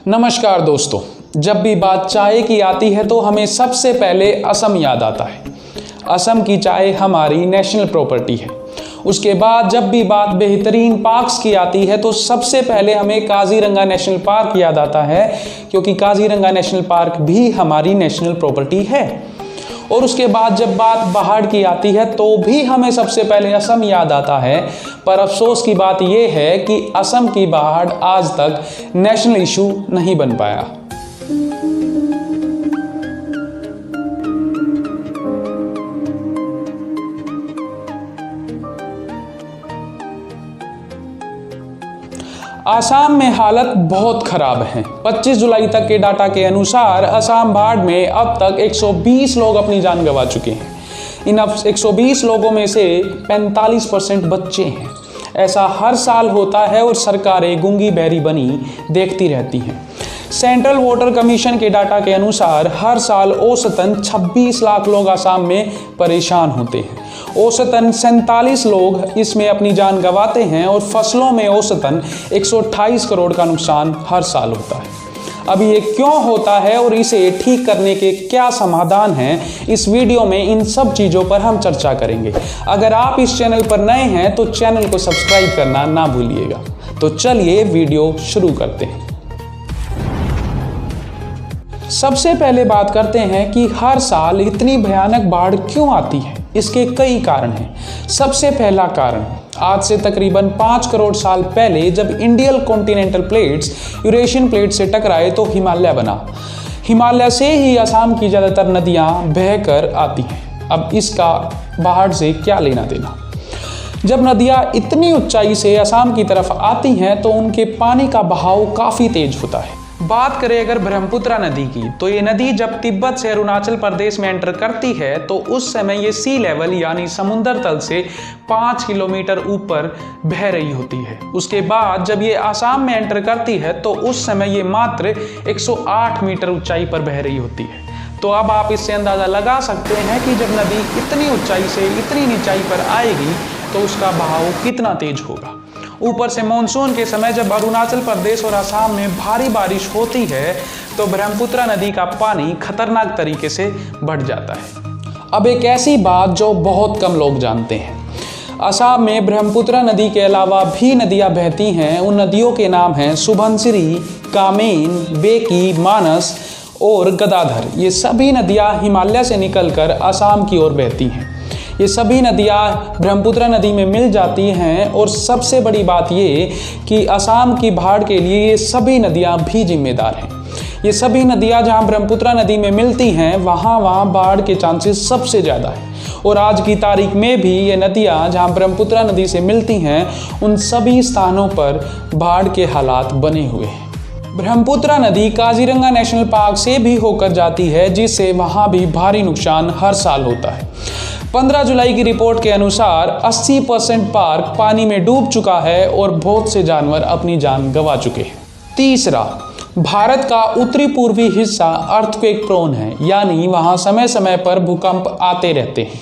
नमस्कार दोस्तों, जब भी बात चाय की आती है तो हमें सबसे पहले असम याद आता है। असम की चाय हमारी नेशनल प्रॉपर्टी है। उसके बाद जब भी बात बेहतरीन पार्क्स की आती है तो सबसे पहले हमें काजीरंगा नेशनल पार्क याद आता है, क्योंकि काजीरंगा नेशनल पार्क भी हमारी नेशनल प्रॉपर्टी है। और उसके बाद जब बात पहाड़ की आती है तो भी हमें सबसे पहले असम याद आता है। पर अफसोस की बात यह है कि असम की पहाड़ आज तक नेशनल इशू नहीं बन पाया। आसाम में हालत बहुत खराब है। 25 जुलाई तक के डाटा के अनुसार असम बाढ़ में अब तक 120 लोग अपनी जान गंवा चुके हैं। इन 120 लोगों में से 45% बच्चे हैं। ऐसा हर साल होता है और सरकारें गूंगी बहरी बनी देखती रहती हैं। सेंट्रल वाटर कमीशन के डाटा के अनुसार हर साल औसतन 26 लाख लोग असम में परेशान होते हैं। औसतन 47 लोग इसमें अपनी जान गंवाते हैं और फसलों में औसतन 128 करोड़ का नुकसान हर साल होता है। अब ये क्यों होता है और इसे ठीक करने के क्या समाधान हैं, इस वीडियो में इन सब चीज़ों पर हम चर्चा करेंगे। अगर आप इस चैनल पर नए हैं तो चैनल को सब्सक्राइब करना ना भूलिएगा। तो चलिए वीडियो शुरू करते हैं। सबसे पहले बात करते हैं कि हर साल इतनी भयानक बाढ़ क्यों आती है। इसके कई कारण हैं। सबसे पहला कारण, आज से तकरीबन 5 करोड़ साल पहले जब Indian continental plates Eurasian plate से टकराए तो हिमालय बना। हिमालय से ही असम की ज़्यादातर नदियाँ बहकर आती हैं। अब इसका बाढ़ से क्या लेना देना। जब नदियाँ इतनी ऊंचाई से असम की तरफ आती हैं तो उनके पानी का बहाव काफ़ी तेज होता है। बात करें अगर ब्रह्मपुत्र नदी की, तो ये नदी जब तिब्बत से अरुणाचल प्रदेश में एंटर करती है तो उस समय ये सी लेवल यानी समुद्र तल से 5 किलोमीटर ऊपर बह रही होती है। उसके बाद जब ये असम में एंटर करती है तो उस समय ये मात्र 108 मीटर ऊंचाई पर बह रही होती है। तो अब आप इससे अंदाज़ा लगा सकते हैं कि जब नदी इतनी ऊंचाई से इतनी नीचाई पर आएगी तो उसका बहाव कितना तेज होगा। ऊपर से मानसून के समय जब अरुणाचल प्रदेश और असम में भारी बारिश होती है तो ब्रह्मपुत्र नदी का पानी खतरनाक तरीके से बढ़ जाता है। अब एक ऐसी बात जो बहुत कम लोग जानते हैं, असम में ब्रह्मपुत्र नदी के अलावा भी नदियां बहती हैं। उन नदियों के नाम हैं सुबनसिरी, कामेन, बेकी, मानस और गदाधर। ये सभी नदियां हिमालय से निकलकर असम की ओर बहती हैं। ये सभी नदियाँ ब्रह्मपुत्र नदी में मिल जाती हैं और सबसे बड़ी बात ये कि असम की बाढ़ के लिए ये सभी नदियाँ भी जिम्मेदार हैं। ये सभी नदियाँ जहाँ ब्रह्मपुत्र नदी में मिलती हैं वहाँ बाढ़ के चांसेस सबसे ज़्यादा हैं। और आज की तारीख में भी ये नदियाँ जहाँ ब्रह्मपुत्र नदी से मिलती हैं उन सभी स्थानों पर बाढ़ के हालात बने हुए हैं। ब्रह्मपुत्र नदी काजीरंगा नेशनल पार्क से भी होकर जाती है, जिससे वहाँ भी भारी नुकसान हर साल होता है। 15 जुलाई की रिपोर्ट के अनुसार 80% पार्क पानी में डूब चुका है और बहुत से जानवर अपनी जान गंवा चुके हैं। तीसरा, भारत का उत्तरी पूर्वी हिस्सा अर्थक्वेक प्रोन है, यानी वहाँ समय समय पर भूकंप आते रहते हैं।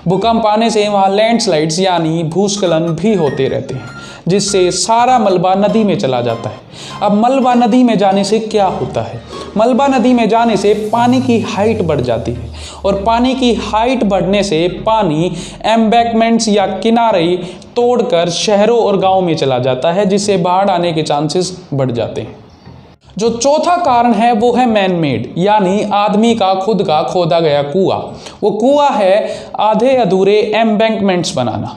भूकंप आने से वहाँ लैंडस्लाइड्स यानी भूस्खलन भी होते रहते हैं, जिससे सारा मलबा नदी में चला जाता है। अब मलबा नदी में जाने से क्या होता है? मलबा नदी में जाने से पानी की हाइट बढ़ जाती है और पानी की हाइट बढ़ने से पानी एम्बैंकमेंट्स या किनारे तोड़कर शहरों और गांवों में चला जाता है, जिससे बाढ़ आने के चांसेस बढ़ जाते हैं। जो चौथा कारण है वो है मैन मेड, यानी आदमी का खुद का खोदा गया कुआं। वो कुआं है आधे अधूरे एम्बैंकमेंट्स बनाना,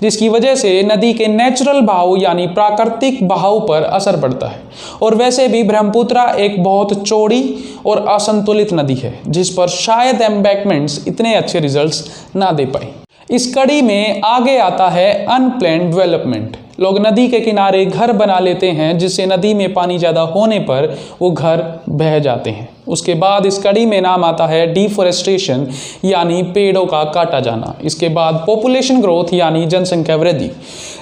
जिसकी वजह से नदी के नेचुरल बहाव यानी प्राकृतिक बहाव पर असर पड़ता है। और वैसे भी ब्रह्मपुत्र एक बहुत चौड़ी और असंतुलित नदी है, जिस पर शायद एम्बैंकमेंट्स इतने अच्छे रिजल्ट्स ना दे पाए। इस कड़ी में आगे आता है अनप्लैन्ड डेवलपमेंट। लोग नदी के किनारे घर बना लेते हैं, जिससे नदी में पानी ज़्यादा होने पर वो घर बह जाते हैं। उसके बाद इस कड़ी में नाम आता है डिफॉरेस्टेशन, यानी पेड़ों का काटा जाना। इसके बाद पॉपुलेशन ग्रोथ यानी जनसंख्या वृद्धि।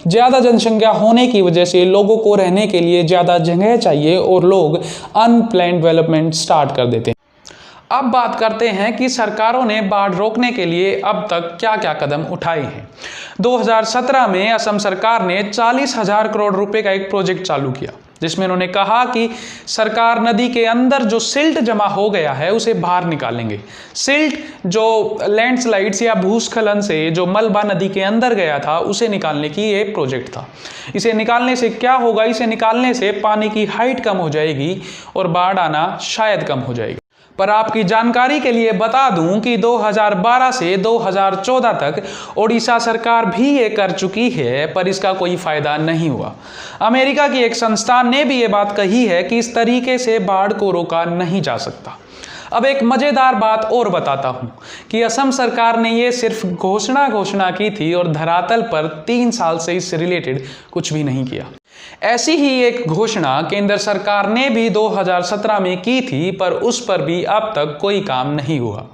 ज़्यादा जनसंख्या होने की वजह से लोगों को रहने के लिए ज़्यादा जगह चाहिए और लोग अनप्लैन्ड डेवलपमेंट स्टार्ट कर देते हैं। अब बात करते हैं कि सरकारों ने बाढ़ रोकने के लिए अब तक क्या क्या कदम उठाए हैं। 2017 में असम सरकार ने 40,000 करोड़ रुपए का एक प्रोजेक्ट चालू किया, जिसमें उन्होंने कहा कि सरकार नदी के अंदर जो सिल्ट जमा हो गया है उसे बाहर निकालेंगे। सिल्ट जो लैंडस्लाइड्स या भूस्खलन से जो मलबा नदी के अंदर गया था उसे निकालने की ये प्रोजेक्ट था। इसे निकालने से क्या होगा, इसे निकालने से पानी की हाइट कम हो जाएगी और बाढ़ आना शायद कम हो जाएगी। पर आपकी जानकारी के लिए बता दूं कि 2012 से 2014 तक ओडिशा सरकार भी ये कर चुकी है, पर इसका कोई फायदा नहीं हुआ। अमेरिका की एक संस्थान ने भी ये बात कही है कि इस तरीके से बाढ़ को रोका नहीं जा सकता। अब एक मजेदार बात और बताता हूं कि असम सरकार ने ये सिर्फ घोषणा की थी और धरातल पर 3 साल से इससे रिलेटेड कुछ भी नहीं किया। ऐसी ही एक घोषणा केंद्र सरकार ने भी 2017 में की थी, पर उस पर भी अब तक कोई काम नहीं हुआ।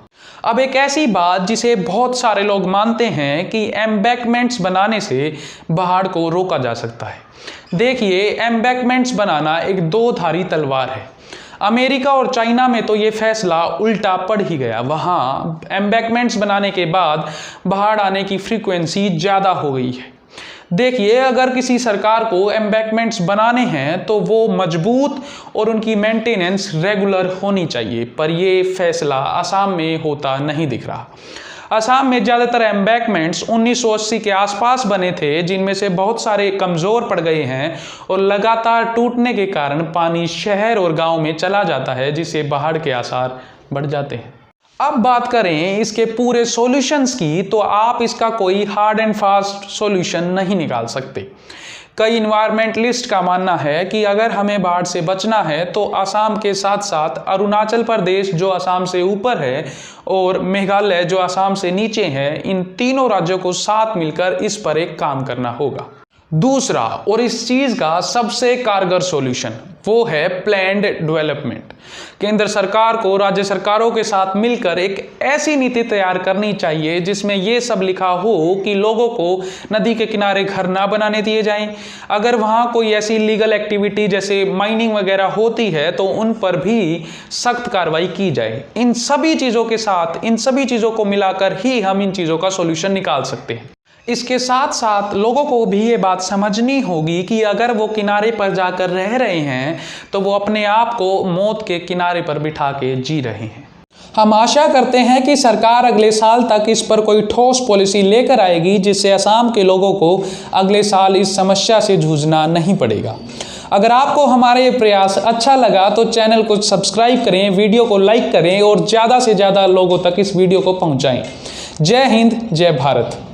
अब एक ऐसी बात जिसे बहुत सारे लोग मानते हैं कि एम्बैंकमेंट्स बनाने से बाढ़ को रोका जा सकता है। देखिए, एम्बैंकमेंट्स बनाना एक दो-धारी तलवार है। अमेरिका और चाइना में तो ये फैसला उल्टा पड़ ही गया। वहाँ एम्बैंकमेंट्स बनाने के बाद बाढ़ आने की फ्रीक्वेंसी ज़्यादा हो गई है। देखिए, अगर किसी सरकार को एम्बैंकमेंट्स बनाने हैं तो वो मजबूत और उनकी मेंटेनेंस रेगुलर होनी चाहिए, पर ये फैसला असम में होता नहीं दिख रहा। असम में ज़्यादातर एम्बैंकमेंट्स 1980 के आसपास बने थे, जिनमें से बहुत सारे कमज़ोर पड़ गए हैं और लगातार टूटने के कारण पानी शहर और गांव में चला जाता है, जिससे बाढ़ के आसार बढ़ जाते हैं। अब बात करें इसके पूरे सॉल्यूशंस की, तो आप इसका कोई हार्ड एंड फास्ट सॉल्यूशन नहीं निकाल सकते। कई इन्वायरमेंटलिस्ट का मानना है कि अगर हमें बाढ़ से बचना है तो असम के साथ साथ अरुणाचल प्रदेश जो असम से ऊपर है और मेघालय जो असम से नीचे है, इन तीनों राज्यों को साथ मिलकर इस पर एक काम करना होगा। दूसरा और इस चीज का सबसे कारगर सॉल्यूशन वो है प्लैन्ड डेवलपमेंट। केंद्र सरकार को राज्य सरकारों के साथ मिलकर एक ऐसी नीति तैयार करनी चाहिए जिसमें ये सब लिखा हो कि लोगों को नदी के किनारे घर ना बनाने दिए जाएं। अगर वहाँ कोई ऐसी लीगल एक्टिविटी जैसे माइनिंग वगैरह होती है तो उन पर भी सख्त कार्रवाई की जाए। इन सभी चीज़ों के साथ, इन सभी चीज़ों को मिलाकर ही हम इन चीज़ों का सॉल्यूशन निकाल सकते हैं। इसके साथ साथ लोगों को भी ये बात समझनी होगी कि अगर वो किनारे पर जाकर रह रहे हैं तो वो अपने आप को मौत के किनारे पर बिठा के जी रहे हैं। हम आशा करते हैं कि सरकार अगले साल तक इस पर कोई ठोस पॉलिसी लेकर आएगी जिससे असम के लोगों को अगले साल इस समस्या से जूझना नहीं पड़ेगा। अगर आपको हमारा ये प्रयास अच्छा लगा तो चैनल को सब्सक्राइब करें, वीडियो को लाइक करें और ज़्यादा से ज़्यादा लोगों तक इस वीडियो को पहुँचाएँ। जय हिंद, जय भारत।